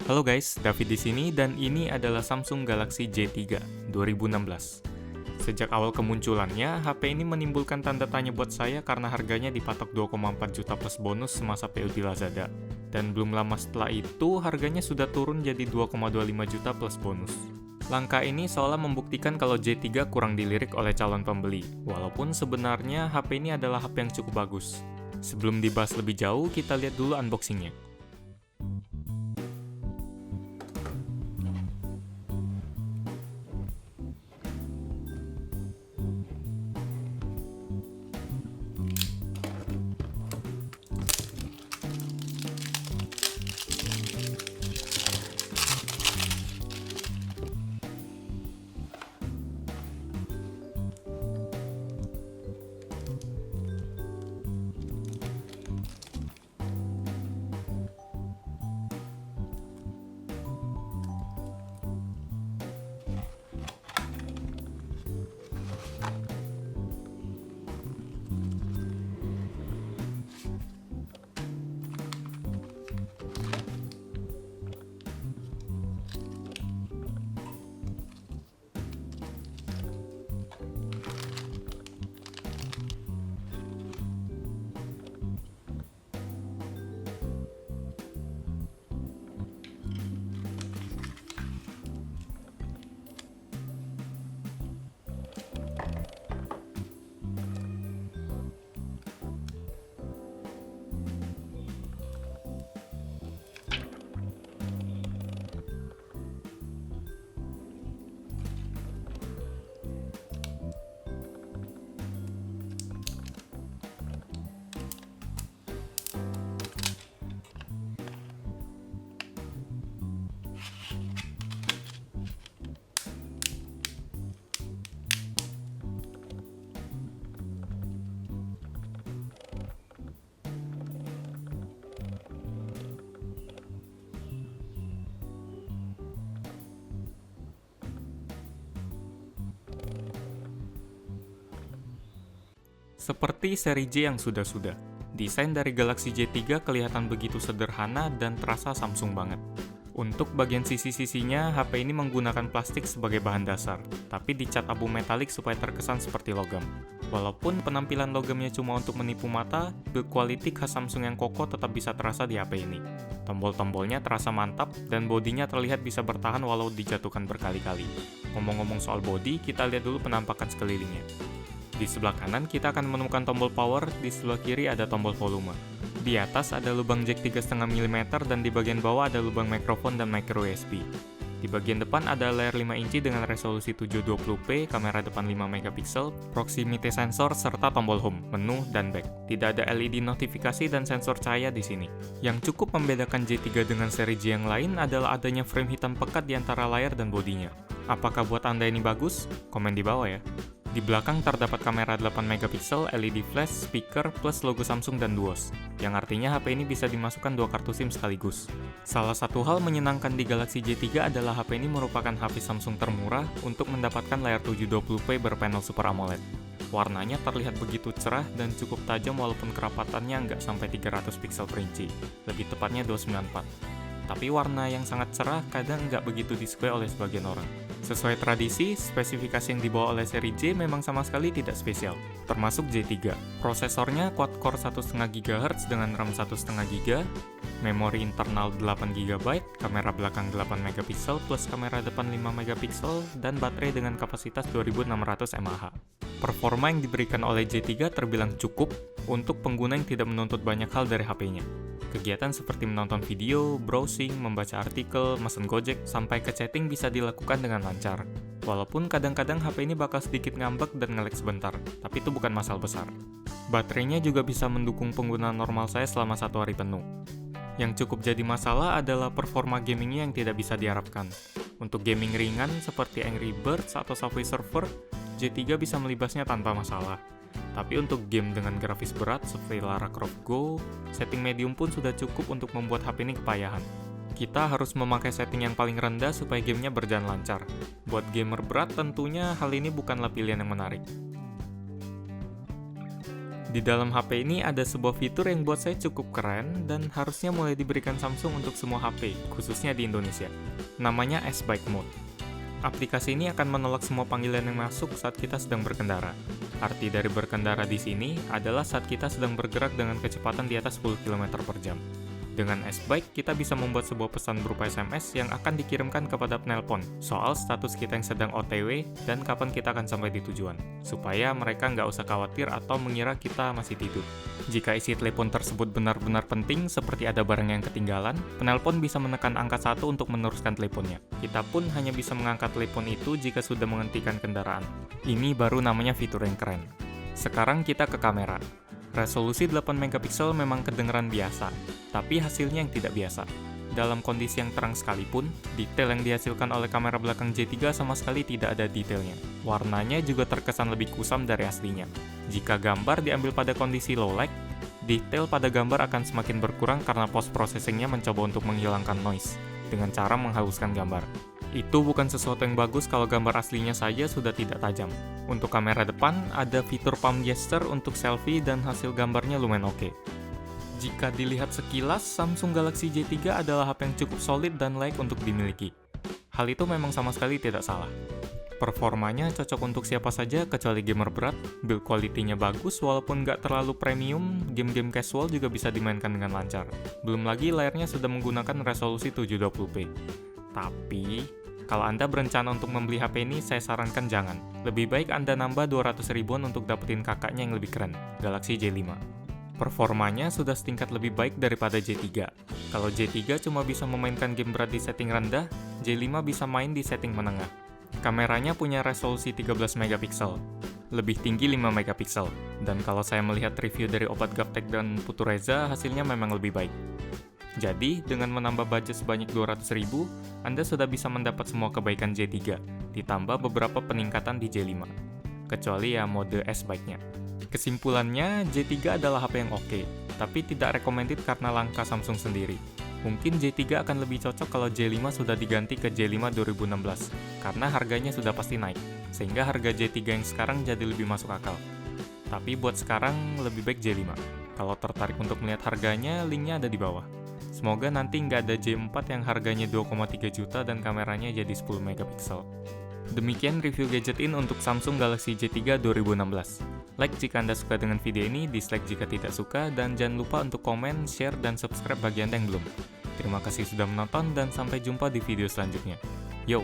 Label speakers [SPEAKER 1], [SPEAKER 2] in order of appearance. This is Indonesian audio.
[SPEAKER 1] Halo guys, David di sini dan ini adalah Samsung Galaxy J3 2016. Sejak awal kemunculannya, HP ini menimbulkan tanda tanya buat saya karena harganya dipatok 2,4 juta plus bonus semasa PO di Lazada. Dan belum lama setelah itu, harganya sudah turun jadi 2,25 juta plus bonus. Langkah ini seolah membuktikan kalau J3 kurang dilirik oleh calon pembeli, walaupun sebenarnya HP ini adalah HP yang cukup bagus. Sebelum dibahas lebih jauh, kita lihat dulu unboxingnya. Seperti seri J yang sudah-sudah, desain dari Galaxy J3 kelihatan begitu sederhana dan terasa Samsung banget. Untuk bagian sisi-sisinya, HP ini menggunakan plastik sebagai bahan dasar, tapi dicat abu metalik supaya terkesan seperti logam. Walaupun penampilan logamnya cuma untuk menipu mata, build quality khas Samsung yang kokoh tetap bisa terasa di HP ini. Tombol-tombolnya terasa mantap, dan bodinya terlihat bisa bertahan walau dijatuhkan berkali-kali. Ngomong-ngomong soal bodi, kita lihat dulu penampakan sekelilingnya. Di sebelah kanan, kita akan menemukan tombol power, di sebelah kiri ada tombol volume. Di atas ada lubang jack 3,5 mm dan di bagian bawah ada lubang mikrofon dan micro USB. Di bagian depan ada layar 5 inci dengan resolusi 720p, kamera depan 5 MP, proximity sensor, serta tombol home, menu, dan back. Tidak ada LED notifikasi dan sensor cahaya di sini. Yang cukup membedakan J3 dengan seri J yang lain adalah adanya frame hitam pekat di antara layar dan bodinya. Apakah buat Anda ini bagus? Komen di bawah ya. Di belakang terdapat kamera 8 MP, LED flash, speaker, plus logo Samsung dan Duos, yang artinya HP ini bisa dimasukkan 2 kartu SIM sekaligus. Salah satu hal menyenangkan di Galaxy J3 adalah HP ini merupakan HP Samsung termurah untuk mendapatkan layar 720p berpanel Super AMOLED. Warnanya terlihat begitu cerah dan cukup tajam walaupun kerapatannya nggak sampai 300 pixel per inci, lebih tepatnya 294. Tapi warna yang sangat cerah kadang nggak begitu disukai oleh sebagian orang. Sesuai tradisi, spesifikasi yang dibawa oleh seri J memang sama sekali tidak spesial, termasuk J3. Prosesornya quad-core 1,5 GHz dengan RAM 1,5 GB, memori internal 8 GB, kamera belakang 8 MP plus kamera depan 5 MP, dan baterai dengan kapasitas 2600 mAh. Performa yang diberikan oleh J3 terbilang cukup untuk pengguna yang tidak menuntut banyak hal dari HP-nya. Kegiatan seperti menonton video, browsing, membaca artikel, mesen Gojek, sampai ke chatting bisa dilakukan dengan lancar. Walaupun kadang-kadang HP ini bakal sedikit ngambek dan nge-lag sebentar, tapi itu bukan masalah besar. Baterainya juga bisa mendukung penggunaan normal saya selama 1 hari penuh. Yang cukup jadi masalah adalah performa gamingnya yang tidak bisa diharapkan. Untuk gaming ringan seperti Angry Birds atau Subway Surfer, J3 bisa melibasnya tanpa masalah. Tapi untuk game dengan grafis berat seperti Lara Croft Go, setting medium pun sudah cukup untuk membuat HP ini kepayahan. Kita harus memakai setting yang paling rendah supaya gamenya berjalan lancar. Buat gamer berat tentunya hal ini bukanlah pilihan yang menarik. Di dalam HP ini ada sebuah fitur yang buat saya cukup keren dan harusnya mulai diberikan Samsung untuk semua HP, khususnya di Indonesia. Namanya S-Bike Mode. Aplikasi ini akan menolak semua panggilan yang masuk saat kita sedang berkendara. Arti dari berkendara di sini adalah saat kita sedang bergerak dengan kecepatan di atas 10 km per jam. Dengan S-Bike, kita bisa membuat sebuah pesan berupa SMS yang akan dikirimkan kepada penelpon soal status kita yang sedang OTW dan kapan kita akan sampai di tujuan, supaya mereka nggak usah khawatir atau mengira kita masih tidur. Jika isi telepon tersebut benar-benar penting, seperti ada barang yang ketinggalan, penelpon bisa menekan angka 1 untuk meneruskan teleponnya. Kita pun hanya bisa mengangkat telepon itu jika sudah menghentikan kendaraan. Ini baru namanya fitur yang keren. Sekarang kita ke kamera. Resolusi 8 megapiksel memang kedengeran biasa, tapi hasilnya yang tidak biasa. Dalam kondisi yang terang sekalipun, detail yang dihasilkan oleh kamera belakang J3 sama sekali tidak ada detailnya. Warnanya juga terkesan lebih kusam dari aslinya. Jika gambar diambil pada kondisi low light, detail pada gambar akan semakin berkurang karena post-processingnya mencoba untuk menghilangkan noise dengan cara menghaluskan gambar. Itu bukan sesuatu yang bagus kalau gambar aslinya saja sudah tidak tajam. Untuk kamera depan, ada fitur palm gesture untuk selfie dan hasil gambarnya lumayan oke. Jika dilihat sekilas, Samsung Galaxy J3 adalah HP yang cukup solid dan layak untuk dimiliki. Hal itu memang sama sekali tidak salah. Performanya cocok untuk siapa saja kecuali gamer berat, build quality-nya bagus walaupun nggak terlalu premium, game-game casual juga bisa dimainkan dengan lancar. Belum lagi layarnya sudah menggunakan resolusi 720p. Tapi, kalau Anda berencana untuk membeli HP ini, saya sarankan jangan. Lebih baik Anda nambah 200 ribuan untuk dapetin kakaknya yang lebih keren, Galaxy J5. Performanya sudah setingkat lebih baik daripada J3. Kalau J3 cuma bisa memainkan game berat di setting rendah, J5 bisa main di setting menengah. Kameranya punya resolusi 13 megapiksel, lebih tinggi 5 megapiksel, dan kalau saya melihat review dari Obat Gaptek dan Putu Reza, hasilnya memang lebih baik. Jadi, dengan menambah budget sebanyak 200 ribu, Anda sudah bisa mendapat semua kebaikan J3, ditambah beberapa peningkatan di J5. Kecuali ya mode S-Bike-nya. Kesimpulannya, J3 adalah HP yang oke, tapi tidak recommended karena langka Samsung sendiri. Mungkin J3 akan lebih cocok kalau J5 sudah diganti ke J5 2016, karena harganya sudah pasti naik, sehingga harga J3 yang sekarang jadi lebih masuk akal. Tapi buat sekarang, lebih baik J5. Kalau tertarik untuk melihat harganya, linknya ada di bawah. Semoga nanti nggak ada J4 yang harganya 2,3 juta dan kameranya jadi 10 megapiksel. Demikian review Gadgetin untuk Samsung Galaxy J3 2016. Like jika Anda suka dengan video ini, dislike jika tidak suka, dan jangan lupa untuk komen, share, dan subscribe bagi Anda yang belum. Terima kasih sudah menonton dan sampai jumpa di video selanjutnya. Yo!